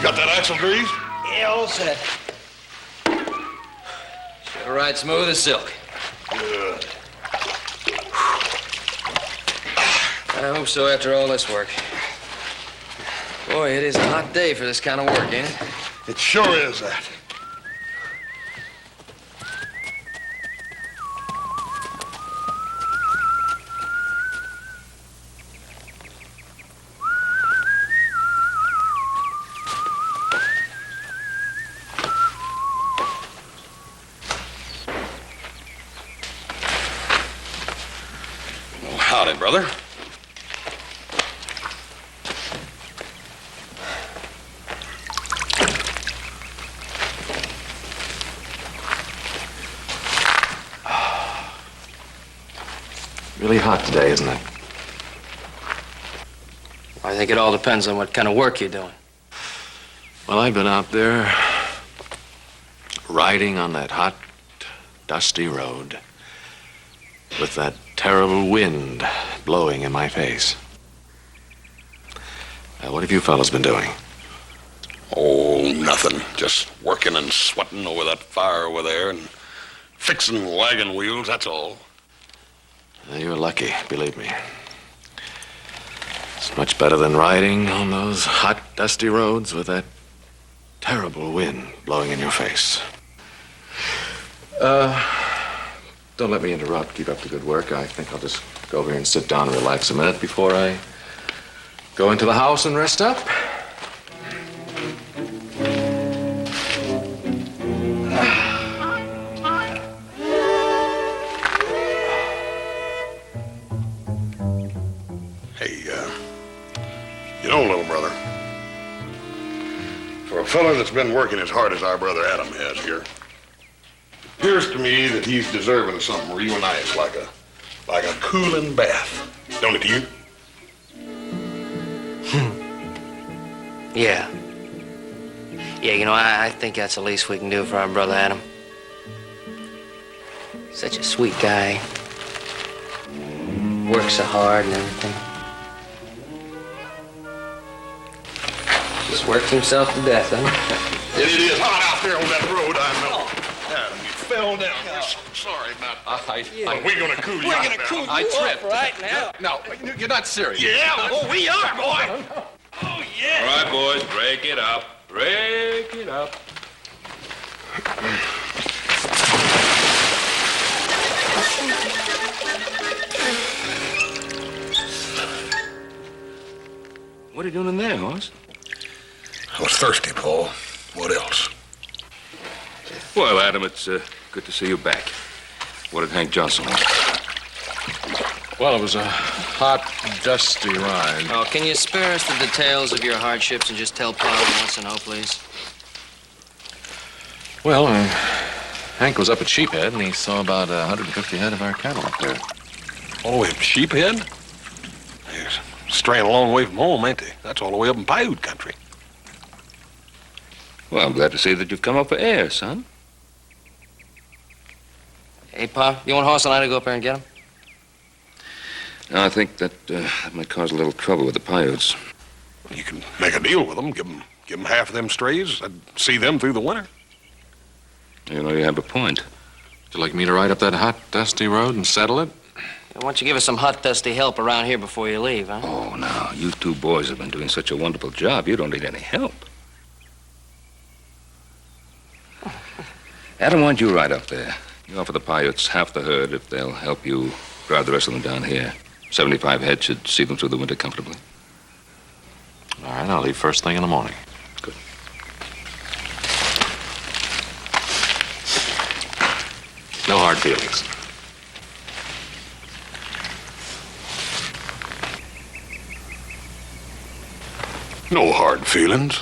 Got that axle greased? Yeah, all set. Should ride smooth as silk. Good. I hope so after all this work. Boy, it is a hot day for this kind of work, ain't it? It sure is that. Well, howdy, brother. Really hot today, isn't it? I think it all depends on what kind of work you're doing. Well, I've been out there riding on that hot, dusty road with that terrible wind blowing in my face. What have you fellas been doing? Oh, nothing. Just working and sweating over that fire over there and fixing wagon wheels, that's all. You're lucky, believe me. It's much better than riding on those hot, dusty roads with that terrible wind blowing in your face. Don't let me interrupt. Keep up the good work. I think I'll just go over here and sit down and relax a minute before I go into the house and rest up. You know, little brother, for a fella that's been working as hard as our brother Adam has here, it appears to me that he's deserving of something real nice, like a cooling bath. Don't it to you? Yeah. Yeah, you know, I think that's the least we can do for our brother Adam. Such a sweet guy. Works so hard and everything. Just worked himself to death, huh? It is hot out there on that road, I know. Adam, you fell down. Sorry about that. We're gonna cool you We're out gonna now. cool you I tripped. off right now. No, you're not serious. Yeah, Oh, we are, boy. Oh, yeah. All right, boys, break it up. Break it up. What are you doing in there, Hoss? I was thirsty, Paul. What else? Well, Adam, it's good to see you back. What did Hank Johnson want? Well, it was a hot, dusty ride. Oh, can you spare us the details of your hardships and just tell Pa what he wants to know, please? Well, Hank was up at Sheephead, and he saw about 150 head of our cattle up there. All the way up Sheephead? They're straying a long way from home, ain't they? That's all the way up in Paiute country. Well, I'm glad to see that you've come up for air, son. Hey, Pa, you want Hoss and I to go up there and get him? No, I think that might cause a little trouble with the Paiutes. You can make a deal with them, give them half of them strays. I'd see them through the winter. You know, you have a point. Would you like me to ride up that hot, dusty road and settle it? Why don't you give us some hot, dusty help around here before you leave, huh? Oh, now, you two boys have been doing such a wonderful job, you don't need any help. Adam, why don't you ride up there? You offer the Paiutes half the herd if they'll help you drive the rest of them down here. 75 head should see them through the winter comfortably. All right, I'll leave first thing in the morning. Good. No hard feelings. No hard feelings.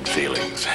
hurt feelings.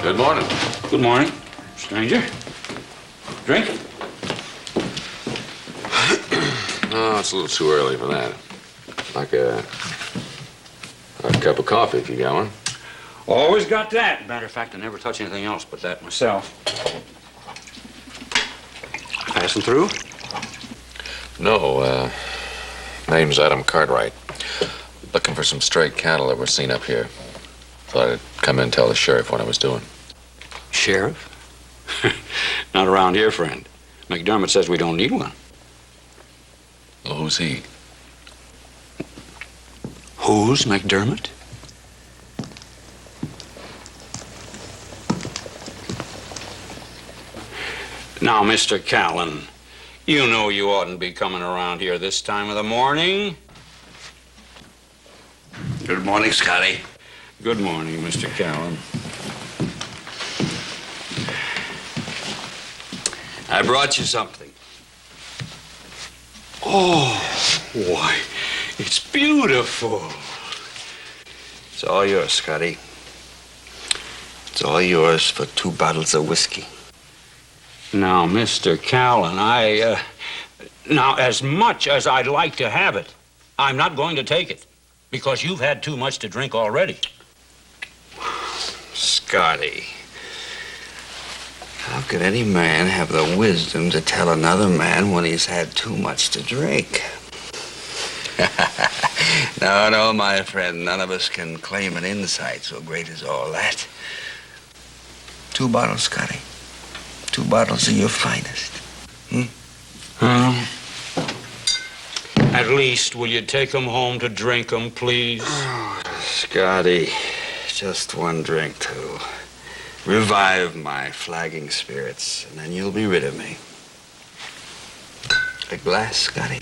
Good morning. Good morning, stranger. Drink? Oh, it's a little too early for that. Like a cup of coffee, if you got one. Always got that. Matter of fact, I never touch anything else but that myself. Passing through? No, name's Adam Cartwright. Looking for some stray cattle that were seen up here. Thought I'd come in and tell the sheriff what I was doing. Sheriff? Not around here, friend. McDermott says we don't need one. Well, who's he? Who's McDermott? Now, Mr. Callan, you know you oughtn't be coming around here this time of the morning. Good morning, Scotty. Good morning, Mr. Callan. I brought you something. Oh, why, it's beautiful. It's all yours, Scotty. It's all yours for 2 bottles of whiskey. Now, Mr. Callan, now, as much as I'd like to have it, I'm not going to take it because you've had too much to drink already. Scotty, how could any man have the wisdom to tell another man when he's had too much to drink? No, my friend, none of us can claim an insight so great as all that. 2 bottles, Scotty. 2 bottles of your finest. At least, will you take them home to drink them, please? Oh, Scotty, just 1 drink to revive my flagging spirits, and then you'll be rid of me. A glass, Scotty.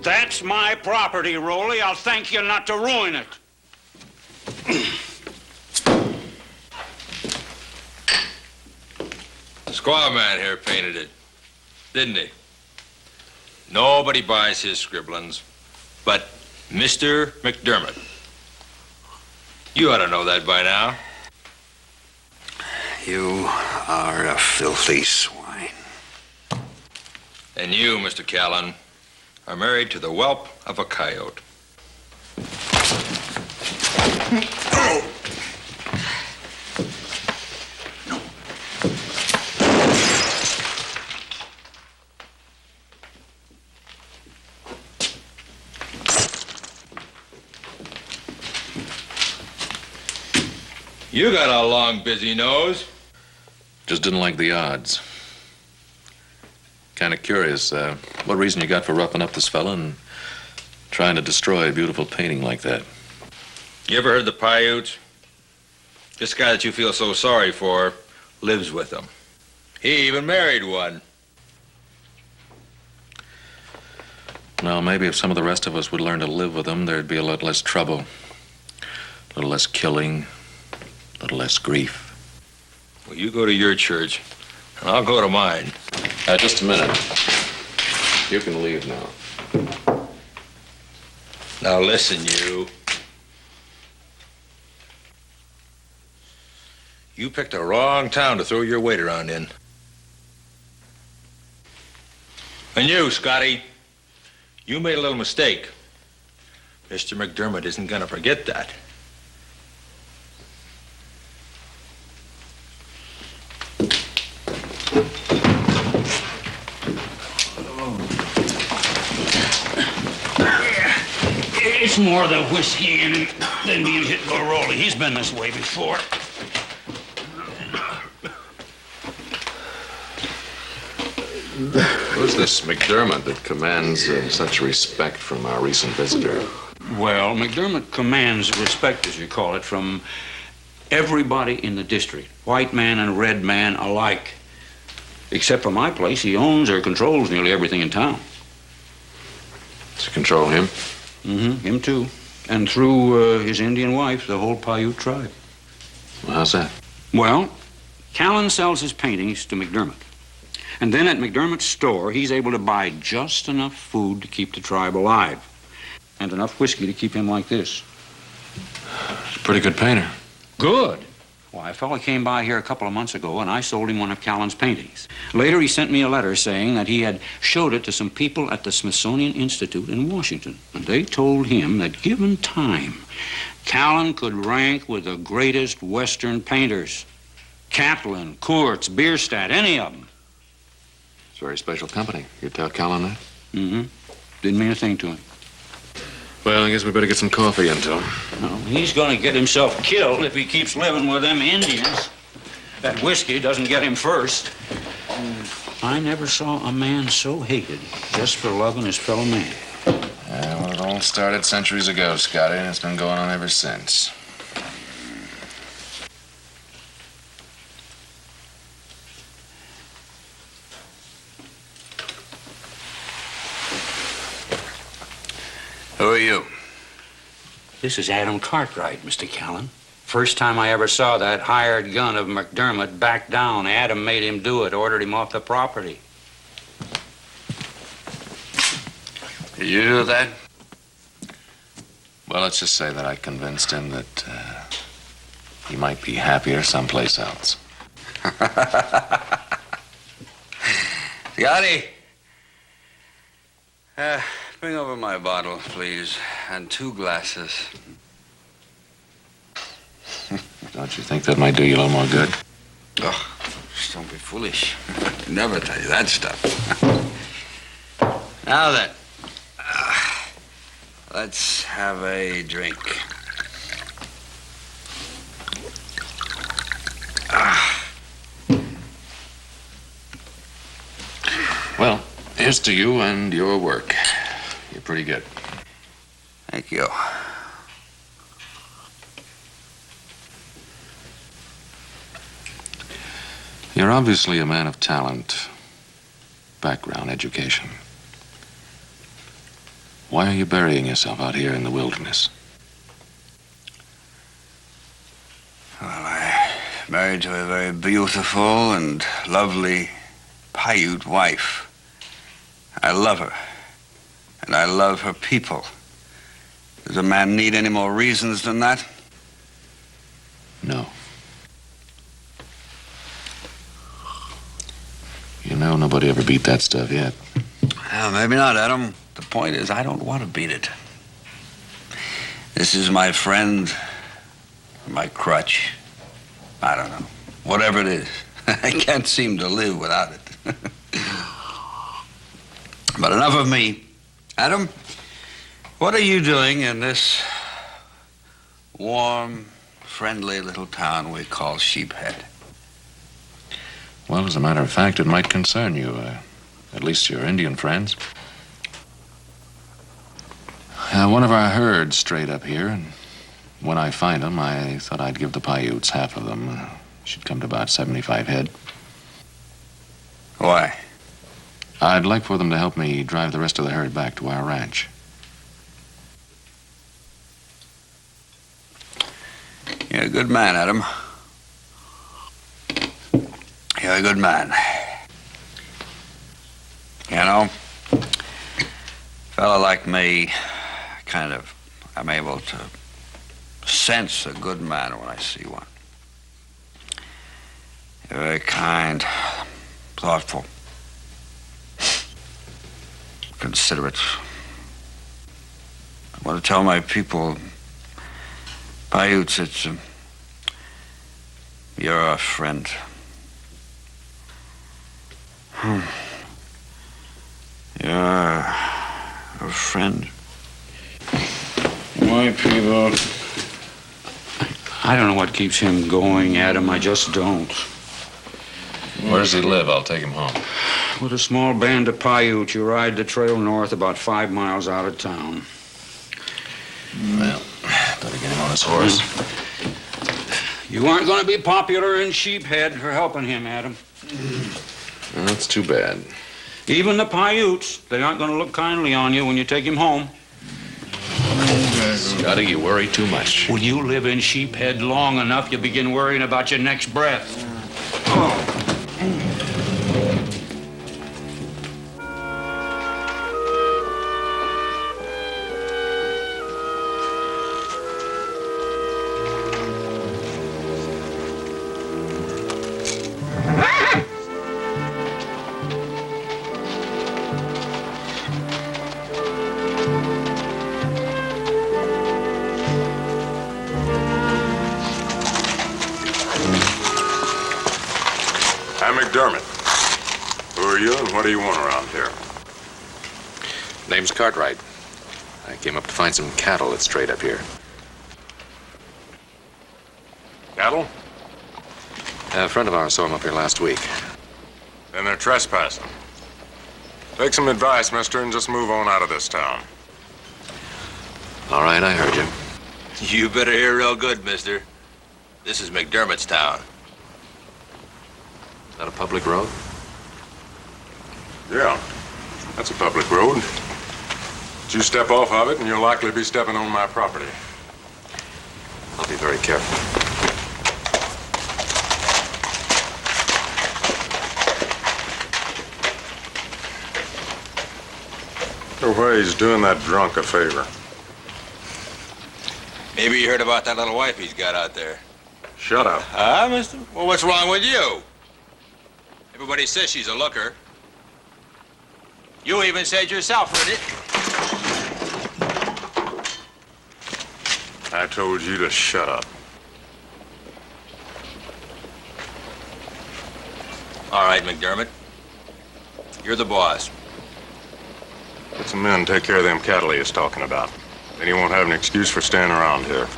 That's my property, Rolly. I'll thank you not to ruin it. The squaw man here painted it, didn't he? Nobody buys his scribblings but Mr. McDermott. You ought to know that by now. You are a filthy swine. And you, Mr. Callan, are married to the whelp of a coyote. You got a long, busy nose. Just didn't like the odds. Kind of curious, what reason you got for roughing up this fella and trying to destroy a beautiful painting like that? You ever heard the Paiutes? This guy that you feel so sorry for lives with them. He even married one. Well, maybe if some of the rest of us would learn to live with them, there'd be a lot less trouble. A little less killing, a little less grief. Well, you go to your church, and I'll go to mine. Just a minute. You can leave now. Now listen, you. You picked a wrong town to throw your weight around in. And you, Scotty, you made a little mistake. Mr. McDermott isn't gonna forget that. It's more the whiskey in him than being hit by Rolly. He's been this way before. Who's this McDermott that commands such respect from our recent visitor? Well, McDermott commands respect, as you call it, from everybody in the district, white man and red man alike. Except for my place, he owns or controls nearly everything in town. To control him? Mm-hmm, him too. And through his Indian wife, the whole Paiute tribe. Well, how's that? Well, Callan sells his paintings to McDermott. And then at McDermott's store, he's able to buy just enough food to keep the tribe alive. And enough whiskey to keep him like this. He's a pretty good painter. Good. Why, a fellow came by here a couple of months ago, and I sold him one of Callan's paintings. Later, he sent me a letter saying that he had showed it to some people at the Smithsonian Institute in Washington. And they told him that given time, Callan could rank with the greatest Western painters. Catlin, Kurtz, Bierstadt, any of them. It's a very special company. You tell Callan that? Mm-hmm. Didn't mean a thing to him. Well, I guess we better get some coffee into him. No, he's gonna get himself killed if he keeps living with them Indians. That whiskey doesn't get him first. I never saw a man so hated just for loving his fellow man. Yeah, well, it all started centuries ago, Scotty, and it's been going on ever since. Who are you? This is Adam Cartwright, Mr. Callan. First time I ever saw that hired gun of McDermott back down. Adam made him do it, ordered him off the property. Did you do that? Well, let's just say that I convinced him that he might be happier someplace else. Scotty? Bring over my bottle, please, and 2 glasses. Don't you think that might do you a little more good? Oh, just don't be foolish. Never tell you that stuff. Now then, let's have a drink. Well, here's to you and your work. You're pretty good. Thank you. You're obviously a man of talent, background, education. Why are you burying yourself out here in the wilderness? Well, I'm married to a very beautiful and lovely Paiute wife. I love her, and I love her people. Does a man need any more reasons than that? No. You know, nobody ever beat that stuff yet. Well, maybe not, Adam. The point is, I don't want to beat it. This is my friend, my crutch. I don't know. Whatever it is. I can't seem to live without it. But enough of me. Adam, what are you doing in this warm, friendly little town we call Sheephead? Well, as a matter of fact, it might concern you, at least your Indian friends. One of our herds strayed up here, and when I find them, I thought I'd give the Paiutes half of them. Should come to about 75 head. Why? I'd like for them to help me drive the rest of the herd back to our ranch. You're a good man, Adam. You're a good man. You know, a fella like me, I'm able to sense a good man when I see one. You're very kind, thoughtful, considerate. I want to tell my people, Paiutes, you're our friend. You're a friend. My people, I don't know what keeps him going, Adam. I just don't. Where does he live? I'll take him home. With a small band of Paiutes, you ride the trail north about 5 miles out of town. Well, better get him on his horse. You aren't going to be popular in Sheephead for helping him, Adam. Well, that's too bad. Even the Paiutes, they aren't going to look kindly on you when you take him home. Scotty, you worry too much. When you live in Sheephead long enough, you begin worrying about your next breath. Oh. McDermott. Who are you and what do you want around here? Name's Cartwright. I came up to find some cattle that strayed up here. Cattle? A friend of ours saw him up here last week. Then they're trespassing. Take some advice, mister, and just move on out of this town. All right, I heard you. You better hear real good, mister. This is McDermott's town. Is that a public road? Yeah, that's a public road. But you step off of it and you'll likely be stepping on my property. I'll be very careful. No way he's doing that drunk a favor. Maybe you heard about that little wife he's got out there. Shut up. Huh, mister? Well, what's wrong with you? Everybody says she's a looker. You even said yourself, read it. I told you to shut up. All right, McDermott. You're the boss. Get some men take care of them cattle he was talking about. Then he won't have an excuse for staying around here.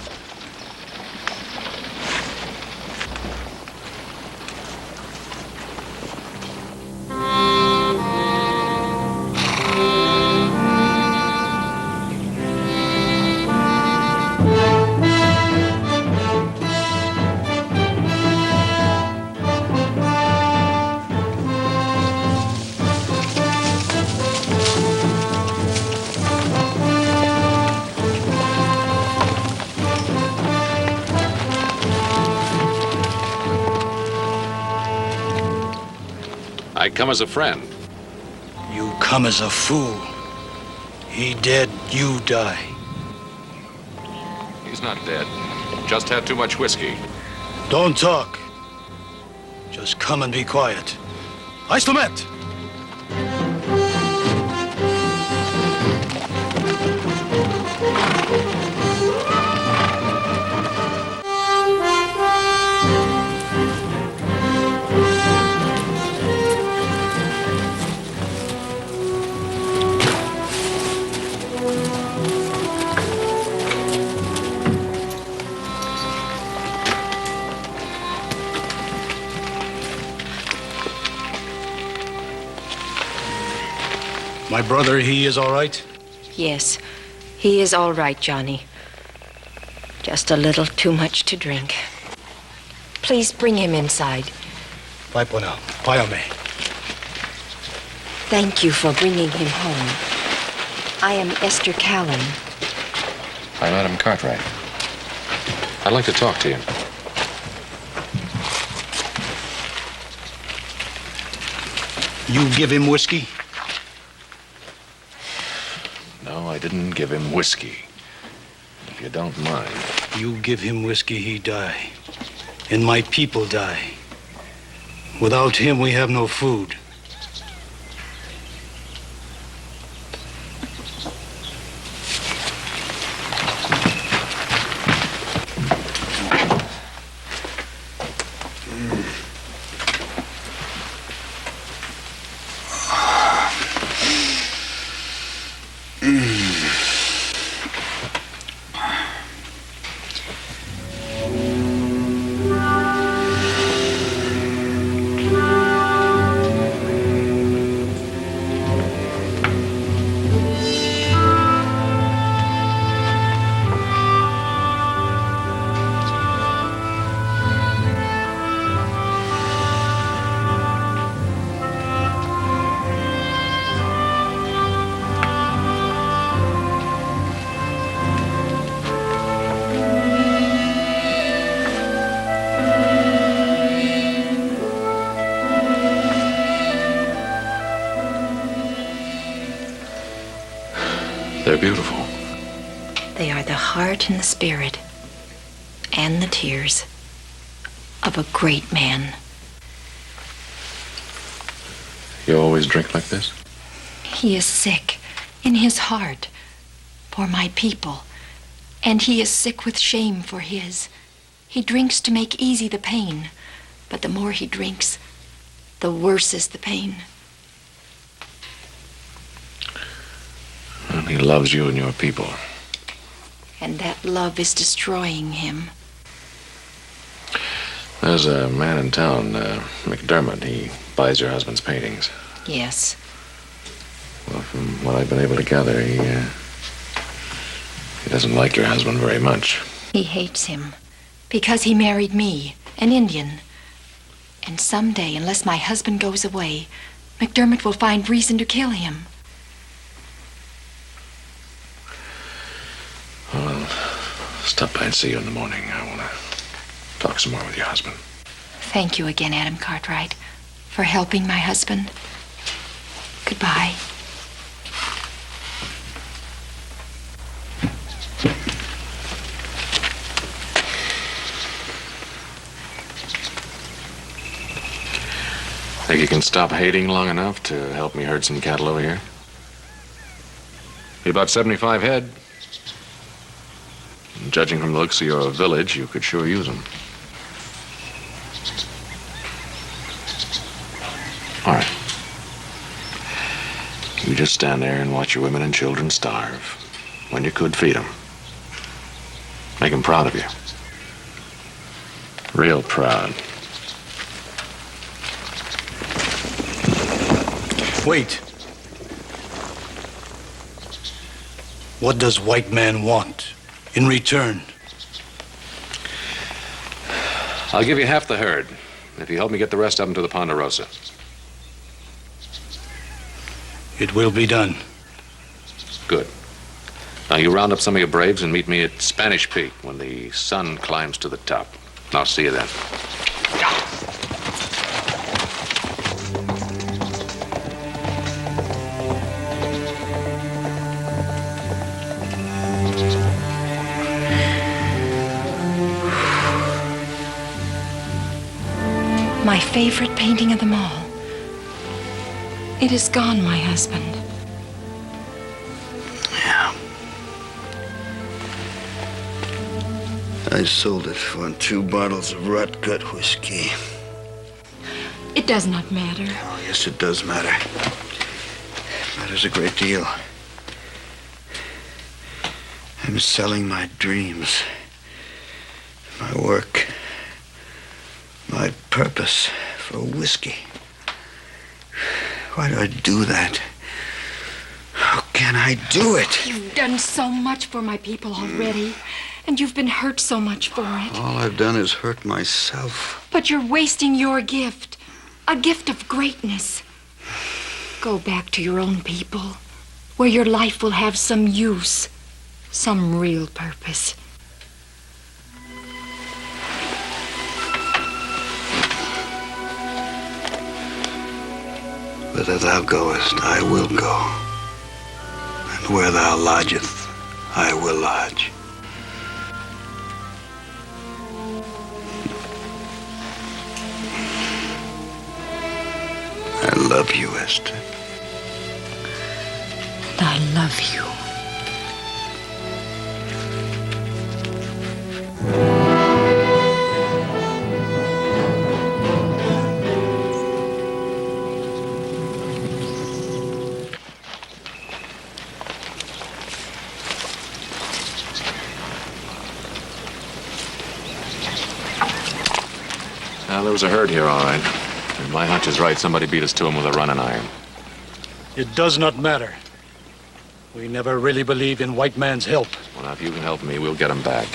I come as a friend. You come as a fool. He dead, you die. He's not dead. Just had too much whiskey. Don't talk. Just come and be quiet. Ice to met. My brother, he is all right? Yes, he is all right, Johnny. Just a little too much to drink. Please bring him inside. Payame. Thank you for bringing him home. I am Esther Callan. I'm Adam Cartwright. I'd like to talk to you. You give him whiskey? No, I didn't give him whiskey. If you don't mind. You give him whiskey, he die. And my people die. Without him, we have no food. They're beautiful. They are the heart and the spirit and the tears of a great man. You always drink like this? He is sick in his heart for my people, and he is sick with shame for his. He drinks to make easy the pain, but the more he drinks, the worse is the pain. And he loves you and your people. And that love is destroying him. There's a man in town, McDermott. He buys your husband's paintings. Yes. Well, from what I've been able to gather, he doesn't like your husband very much. He hates him because he married me, an Indian. And someday, unless my husband goes away, McDermott will find reason to kill him. Well, stop by and see you in the morning. I want to talk some more with your husband. Thank you again, Adam Cartwright, for helping my husband. Goodbye. Think you can stop hating long enough to help me herd some cattle over here? Be about 75 head. And judging from the looks of your village, you could sure use them. All right. You just stand there and watch your women and children starve. When you could, feed them. Make them proud of you. Real proud. Wait. What does white man want in return? I'll give you half the herd if you help me get the rest of them to the Ponderosa. It will be done. Good. Now you round up some of your braves and meet me at Spanish Peak when the sun climbs to the top. I'll see you then. My favorite painting of them all. It is gone, my husband. Yeah. I sold it for 2 bottles of rot gut whiskey. It does not matter. Oh, yes, it does matter. Matters a great deal. I'm selling my dreams, my work, my purpose for whiskey. Why do I do that? can I do it? You've done so much for my people already, and you've been hurt so much for it. All I've done is hurt myself. But you're wasting your gift, a gift of greatness. Go back to your own people, where your life will have some use, some real purpose. Whither thou goest, I will go. And where thou lodgest, I will lodge. I love you, Esther. And I love you. Well, there was a herd here, all right. And my hunch is right. Somebody beat us to him with a running iron. It does not matter. We never really believed in white man's help. Well, now, if you can help me, we'll get him back.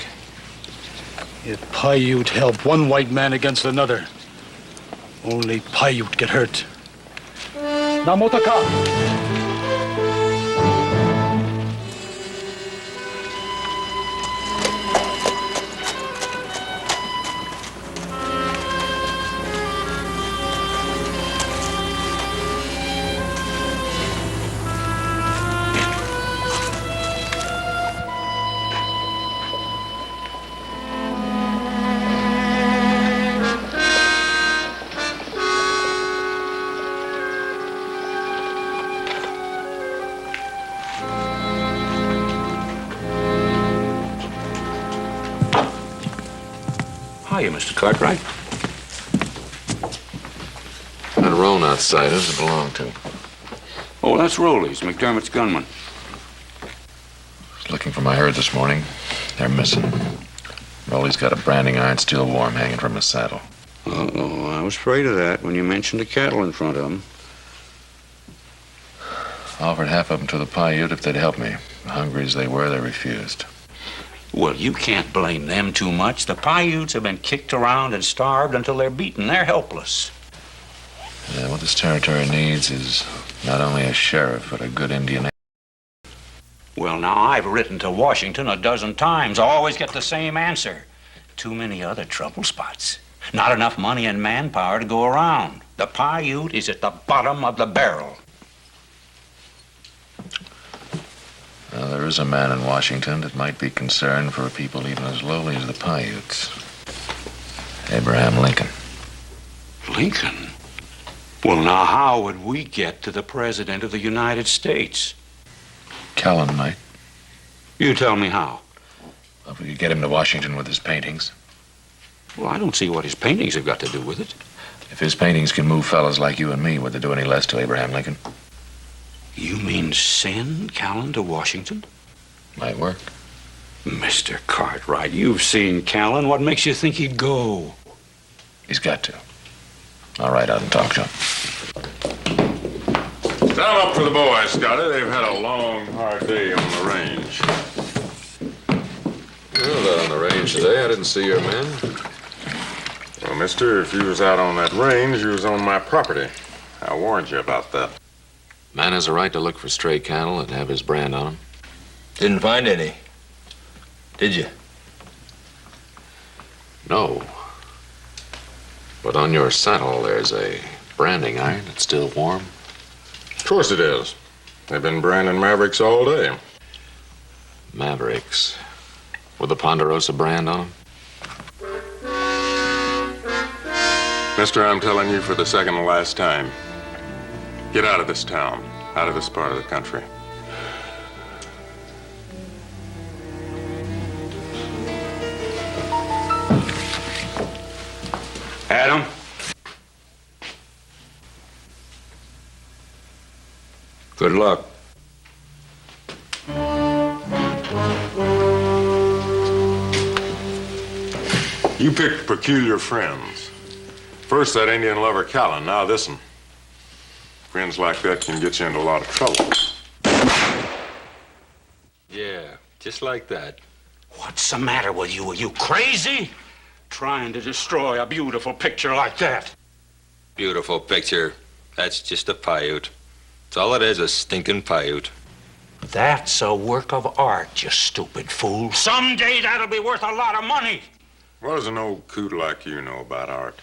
If Paiute help one white man against another, only Paiute get hurt. Namotaka! Hiya, Mr. Cartwright. That roan outside, who's it belong to? Oh, that's Rowley's, McDermott's gunman. Was looking for my herd this morning. They're missing. Rowley's got a branding iron steel worm hanging from his saddle. Uh-oh, I was afraid of that when you mentioned the cattle in front of him. I offered half of them to the Paiute if they'd help me. Hungry as they were, they refused. Well, you can't blame them too much. The Paiutes have been kicked around and starved until they're beaten. They're helpless. Yeah, what this territory needs is not only a sheriff, but a good Indian. Well, now, I've written to Washington a dozen times. I always get the same answer. Too many other trouble spots. Not enough money and manpower to go around. The Paiute is at the bottom of the barrel. Well, there is a man in Washington that might be concerned for a people even as lowly as the Paiutes. Abraham Lincoln. Lincoln? Well, now, how would we get to the President of the United States? Callan might. You tell me how. Well, if we could get him to Washington with his paintings. Well, I don't see what his paintings have got to do with it. If his paintings can move fellas like you and me, would they do any less to Abraham Lincoln? You mean send Callan to Washington? Might work. Mr. Cartwright, you've seen Callan. What makes you think he'd go? He's got to. I'll ride out and talk to him. Stand up for the boys, Scotty. They've had a long, hard day on the range. Well, on the range today, I didn't see your men. Well, mister, if you was out on that range, you was on my property. I warned you about that. Man has a right to look for stray cattle and have his brand on them. Didn't find any. Did you? No. But on your saddle, there's a branding iron that's still warm. Of course it is. They've been branding Mavericks all day. Mavericks. With the Ponderosa brand on them? Mister, I'm telling you for the second and last time. Get out of this town, out of this part of the country. Adam? Good luck. You picked peculiar friends. First that Indian lover Callan, now this one. Friends like that can get you into a lot of trouble. Just like that. What's the matter with you? Are you crazy? Trying to destroy a beautiful picture like that. Beautiful picture. That's just a Paiute. That's all it is, a stinking Paiute. That's a work of art, you stupid fool. Someday that'll be worth a lot of money. What does an old coot like you know about art?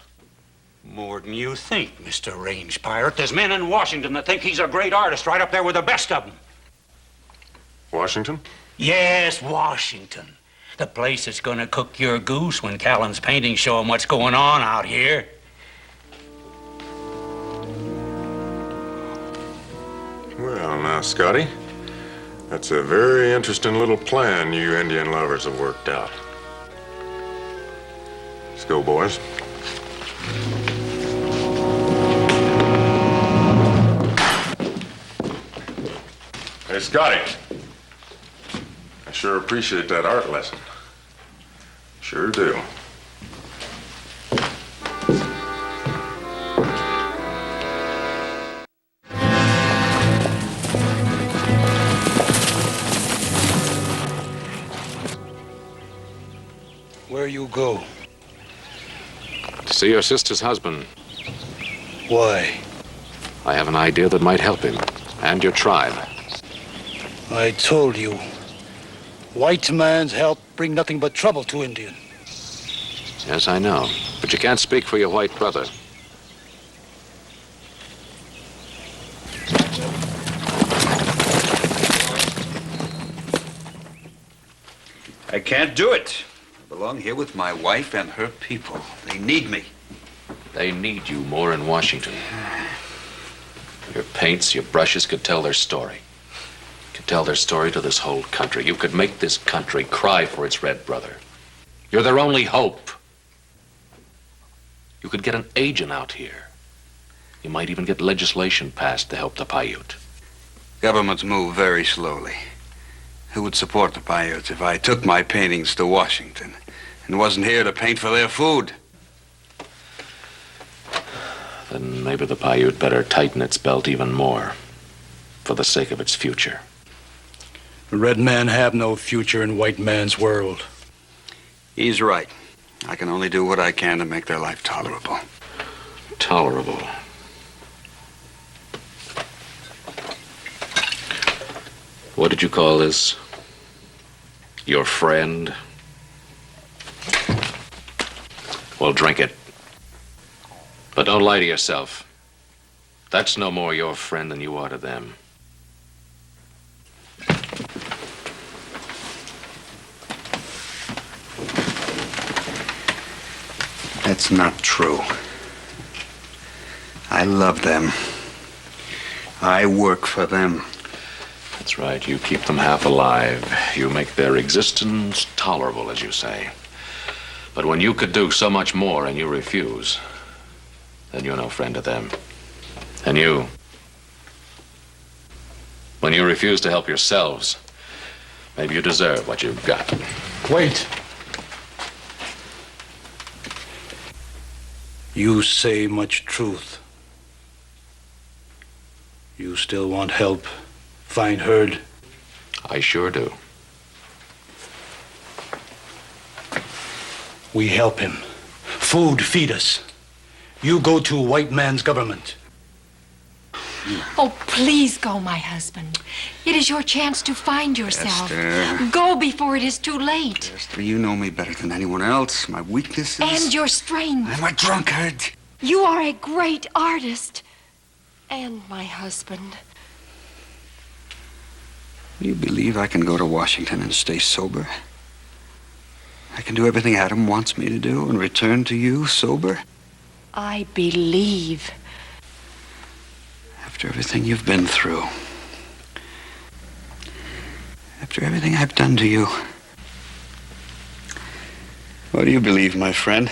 More than you think, Mr. Range Pirate. There's men in Washington that think he's a great artist right up there with the best of them. Washington? Yes, Washington. The place that's gonna cook your goose when Callan's paintings show him what's going on out here. Well, now, Scotty, that's a very interesting little plan you Indian lovers have worked out. Let's go, boys. Hey, Scotty. I sure appreciate that art lesson. Sure do. Where you go? To see your sister's husband. Why? I have an idea that might help him and your tribe. I told you. White man's help bring nothing but trouble to Indian. Yes, I know. But you can't speak for your white brother. I can't do it. I belong here with my wife and her people. They need me. They need you more in Washington. Your paints, your brushes could tell their story. Could tell their story to this whole country. You could make this country cry for its red brother. You're their only hope. You could get an agent out here. You might even get legislation passed to help the Paiute. Governments move very slowly. Who would support the Paiutes if I took my paintings to Washington and wasn't here to paint for their food? Then maybe the Paiute better tighten its belt even more for the sake of its future. Red men have no future in white man's world. He's right. I can only do what I can to make their life tolerable. Tolerable. What did you call this? Your friend? Well, drink it. But don't lie to yourself. That's no more your friend than you are to them. That's not true. I love them. I work for them. That's right. You keep them half alive. You make their existence tolerable, as you say. But when you could do so much more and you refuse, then you're no friend to them. And you, when you refuse to help yourselves, maybe you deserve what you've got. Wait. You say much truth. You still want help? Find Herd? I sure do. We help him. Food feed us. You go to white man's government. Oh, please go, my husband. It is your chance to find yourself. Esther. Go before it is too late. Esther, you know me better than anyone else. My weaknesses. And your strength. I'm a drunkard. You are a great artist. And my husband. You believe I can go to Washington and stay sober? I can do everything Adam wants me to do and return to you sober? I believe. After everything you've been through. After everything I've done to you. What do you believe, my friend?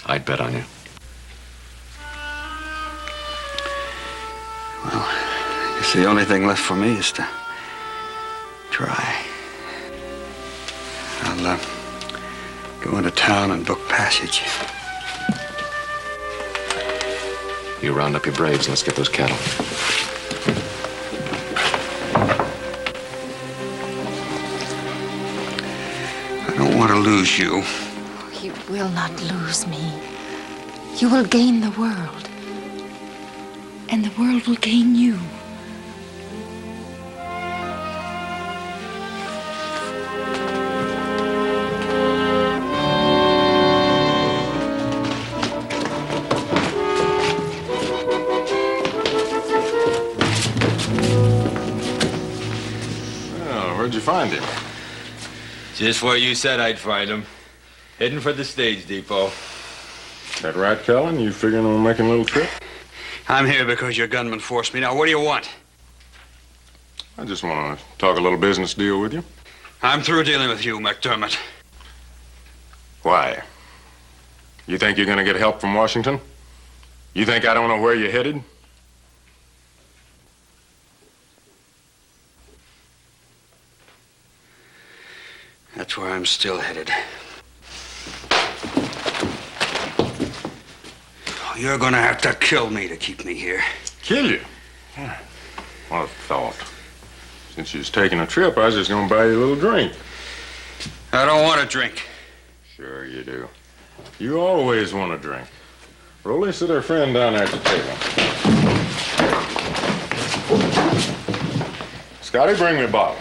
I'd bet on you. Well, I guess the only thing left for me is to try. I'll go into town and book passage. You round up your braves and let's get those cattle. lose you. You will not lose me. You will gain the world. And the world will gain you. Where'd you find him? Just where you said I'd find him. Heading for the stage depot. That right, Kellen? You figuring on making a little trip? I'm here because your gunman forced me. Now, what do you want? I just want to talk a little business deal with you. I'm through dealing with you, McDermott. Why? You think you're going to get help from Washington? You think I don't know where you're headed? That's where I'm still headed. You're gonna have to kill me to keep me here. Kill you? What a thought. Since you was taking a trip, I was just going to buy you a little drink. I don't want a drink. Sure you do. You always want a drink. Rolly, sit our friend down there at the table. Scotty, bring me a bottle.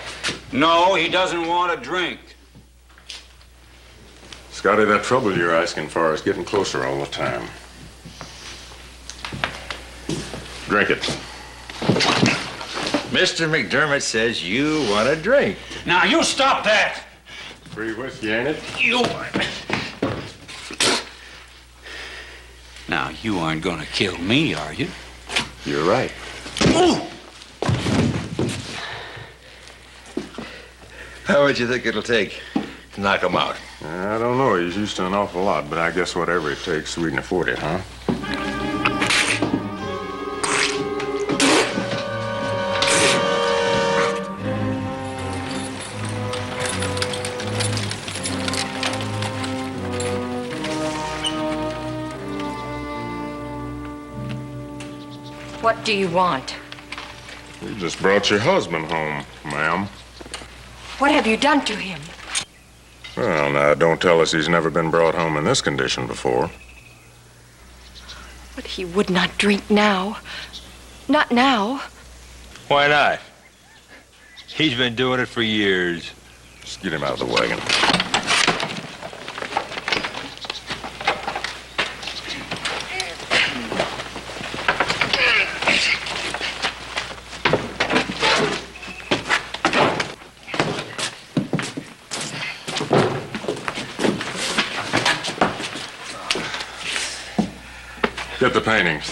No, he doesn't want a drink. Scotty, that trouble you're asking for is getting closer all the time. Drink it. Mr. McDermott says you want a drink. Now, you stop that! Free whiskey, ain't it? You... Now, you aren't gonna kill me, are you? You're right. How much you think it'll take to knock him out? I don't know. He's used to an awful lot, but I guess whatever it takes, we can afford it, huh? What do you want? You just brought your husband home, ma'am. What have you done to him? Well, now, don't tell us he's never been brought home in this condition before. But he would not drink now. Not now. Why not? He's been doing it for years. Just get him out of the wagon. Get the paintings.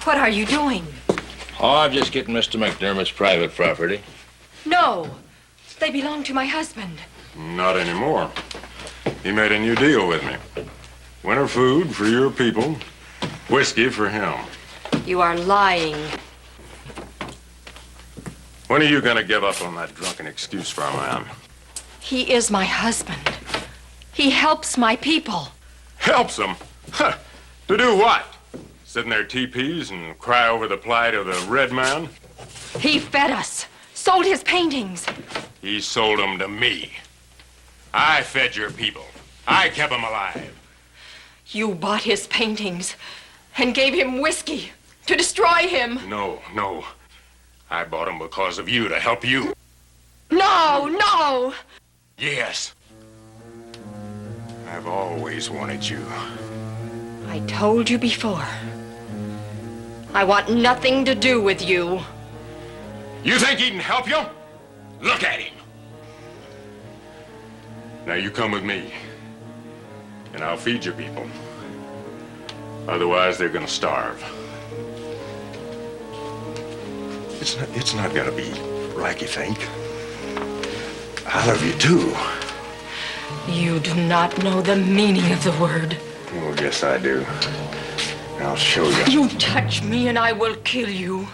What are you doing? Oh, I'm just getting Mr. McDermott's private property. No. They belong to my husband. Not anymore. He made a new deal with me. Winter food for your people, whiskey for him. You are lying. When are you going to give up on that drunken excuse for a man? He is my husband. He helps my people. Helps them? Huh. To do what? Sit in their teepees and cry over the plight of the red man? He fed us, sold his paintings. He sold them to me. I fed your people. I kept them alive. You bought his paintings and gave him whiskey to destroy him. No. I bought them because of you, to help you. No! Yes. I've always wanted you. I told you before. I want nothing to do with you. You think he can help you? Look at him. Now you come with me, and I'll feed your people. Otherwise, they're gonna starve. It's not gonna be like you think. I love you too. You do not know the meaning of the word. Oh, yes, I do. I'll show you. You touch me and I will kill you.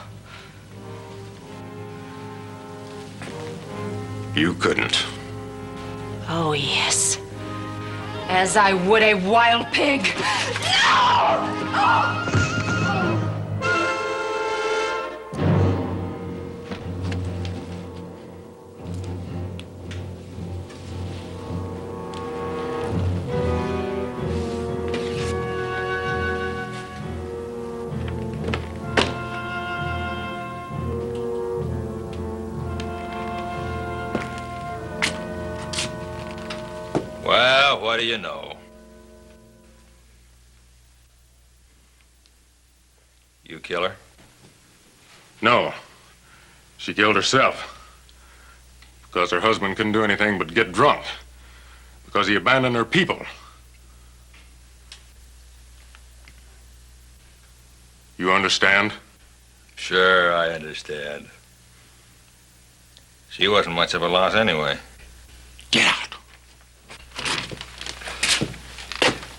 You couldn't. Oh, yes. As I would a wild pig. No! Well, what do you know? You kill her? No. She killed herself. Because her husband couldn't do anything but get drunk. Because he abandoned her people. You understand? Sure, I understand. She wasn't much of a loss anyway. Get out.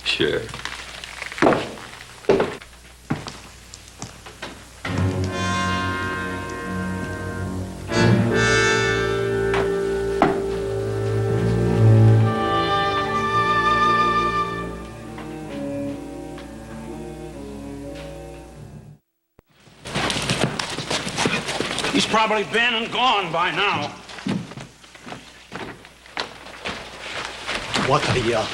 Sure. He's probably been and gone by now. What the hell?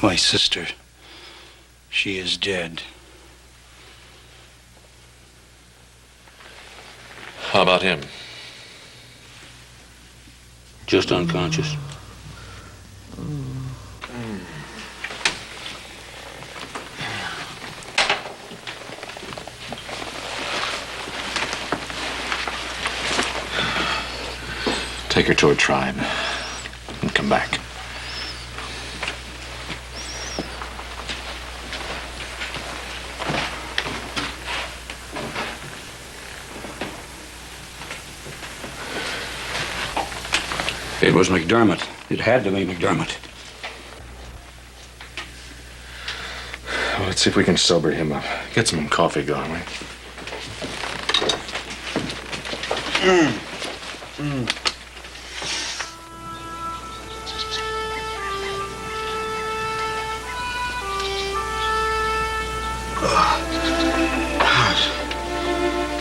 My sister, she is dead. How about him? Just unconscious. Take her to her tribe and come back. It was McDermott. It had to be McDermott. Well, let's see if we can sober him up. Get some coffee going, will you?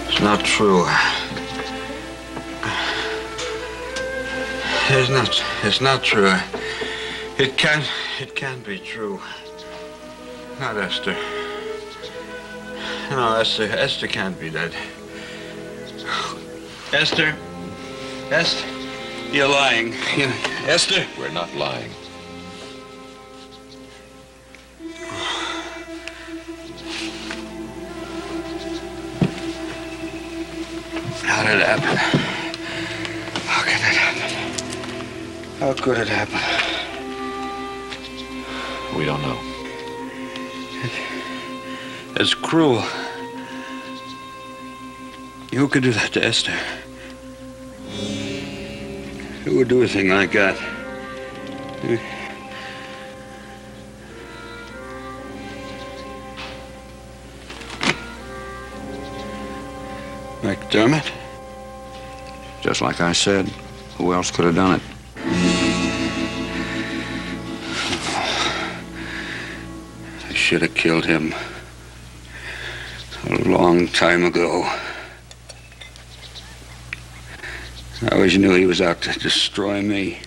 It's not true. It's not true. It can't be true. Not Esther. No, Esther can't be dead. Esther, you're lying. Esther. We're not lying. How did it happen? How could it happen? How could it happen? We don't know. It's cruel. Who could do that to Esther? Who would do a thing like that? McDermott? Just like I said, who else could have done it? I should have killed him a long time ago. I always knew he was out to destroy me.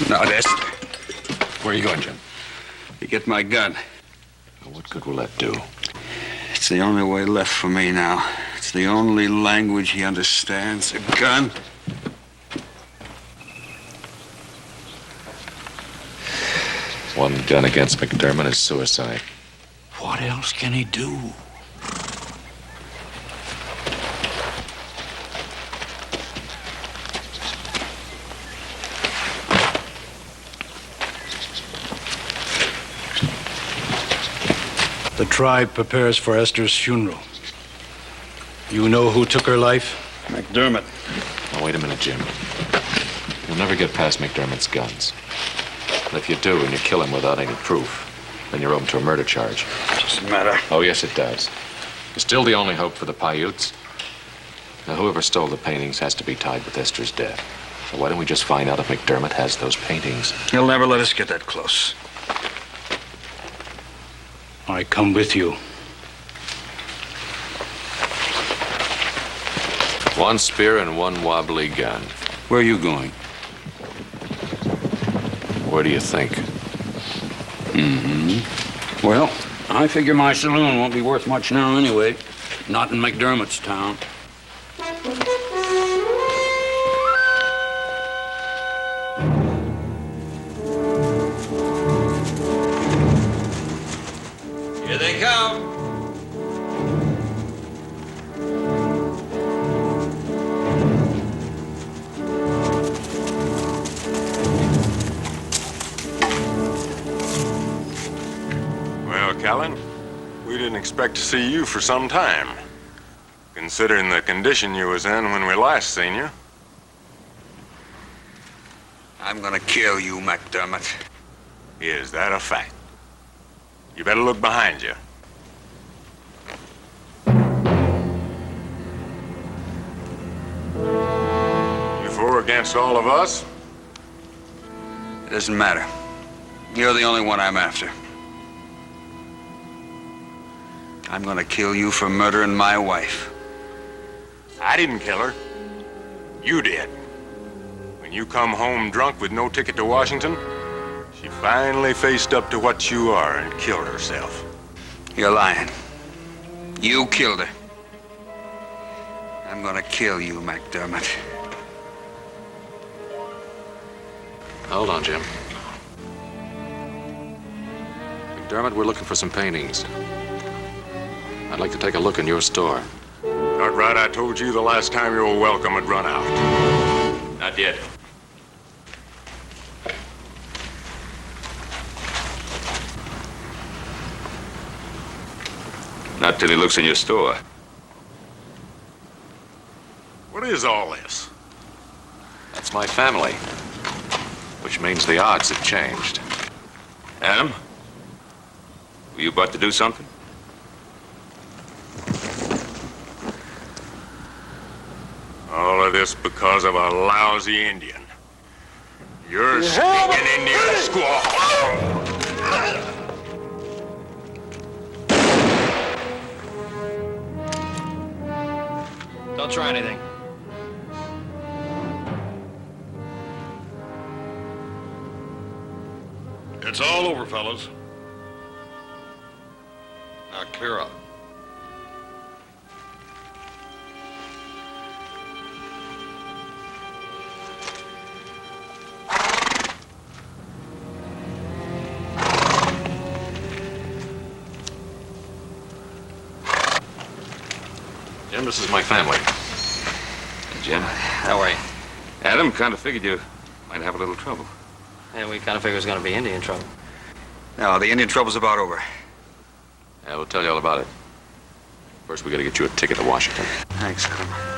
Not Esther. Where are you going, Jim? To get my gun. Well, what good will that do? It's the only way left for me now. It's the only language he understands. A gun. One gun against McDermott is suicide. What else can he do? The tribe prepares for Esther's funeral. You know who took her life? McDermott. Now, wait a minute, Jim. You'll never get past McDermott's guns. And if you do, and you kill him without any proof, then you're open to a murder charge. Doesn't matter. Oh, yes, it does. You're still the only hope for the Paiutes. Now, whoever stole the paintings has to be tied with Esther's death. So why don't we just find out if McDermott has those paintings? He'll never let us get that close. I come with you. One spear and one wobbly gun. Where are you going? Where do you think? Well, I figure my saloon won't be worth much now anyway. Not in McDermott's town. Here they come. Well, Callan, we didn't expect to see you for some time, considering the condition you was in when we last seen you. I'm gonna kill you, McDermott. Is that a fact? You better look behind you. You for or against all of us? It doesn't matter. You're the only one I'm after. I'm gonna kill you for murdering my wife. I didn't kill her. You did. When you come home drunk with no ticket to Washington, she finally faced up to what you are and killed herself. You're lying. You killed her. I'm gonna kill you, McDermott. Hold on, Jim. McDermott, we're looking for some paintings. I'd like to take a look in your store. Not right, I told you the last time your welcome had run out. Not yet. Not till he looks in your store. What is all this? That's my family. Which means the odds have changed. Adam? Were you about to do something? All of this because of a lousy Indian. You're stinking Indian squaw. Don't try anything. It's all over, fellas. Now clear up. Jim, this is my family. Jim, how are you? Adam, kind of figured you might have a little trouble. Yeah, we kind of figured it was going to be Indian trouble. No, the Indian trouble's about over. Yeah, we'll tell you all about it. First, we gotta get you a ticket to Washington. Thanks, Colonel.